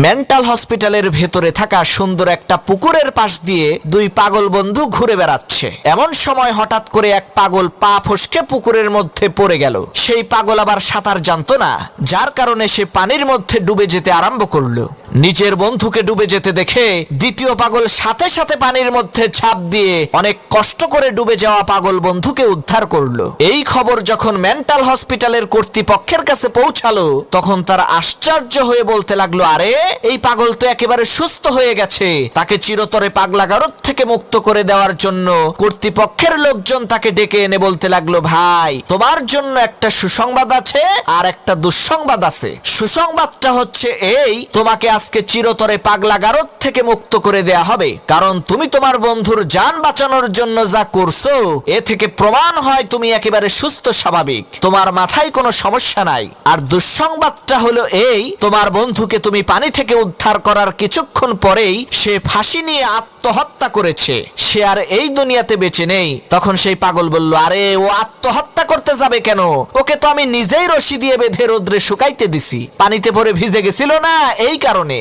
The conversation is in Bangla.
মেন্টাল হসপিটালের ভেতরে থাকা সুন্দর একটা পুকুরের পাশ দিয়ে দুই পাগল বন্ধু ঘুরে বেড়াচ্ছে। এমন সময় হঠাৎ করে এক পাগল পা ফসকে পুকুরের মধ্যে পড়ে গেল। সেই পাগল আবার সাঁতার জানতো না, যার কারণে সে পানির মধ্যে ডুবে যেতে আরম্ভ করলো। নিজের বন্ধুকে ডুবে যেতে দেখে দ্বিতীয় পাগল সাথে সাথে পানির মধ্যে ঝাঁপ দিয়ে অনেক কষ্ট করে ডুবে যাওয়া পাগল বন্ধুকে উদ্ধার করলো। এই খবর যখন মেন্টাল হসপিটালের কর্তৃপক্ষের কাছে পৌঁছালো, তখন তারা আশ্চর্য হয়ে বলতে লাগলো, আরে এই পাগল তো একেবারে সুস্থ হয়ে গেছে। তাকে চিরতরে পাগলাগারদ থেকে মুক্ত করে দেওয়ার জন্য কর্তৃপক্ষের লোকজন তাকে ডেকে এনে বলতে লাগলো, ভাই তোমার জন্য একটা সুসংবাদ আছে আর একটা দুঃসংবাদ আছে। সুসংবাদটা হচ্ছে এই, তোমাকে আজকে চিরতরে পাগলাগারদ থেকে মুক্ত করে দেয়া হবে, কারণ তুমি তোমার বন্ধুর জান বাঁচানোর জন্য যা করছো এ থেকে প্রমাণ হয় তুমি একেবারে সুস্থ স্বাভাবিক, তোমার মাথায় কোনো সমস্যা নাই। আর দুঃসংবাদটা হলো এই, তোমার বন্ধুকে তুমি পানি থেকে উদ্ধার করার কিছুক্ষণ পরেই সে ফাঁসি নিয়ে আত্মহত্যা করেছে। সে আর এই দুনিয়াতে বেঁচে নেই। তখন সেই পাগল বলল, আরে ও আত্মহত্যা করতে যাবে কেন? ওকে তো আমি নিজেই রশি দিয়ে বেঁধে রোদ্রে শুকাইতে দিছি, পানিতে পড়ে ভিজে গেছিল না, এই কারণে।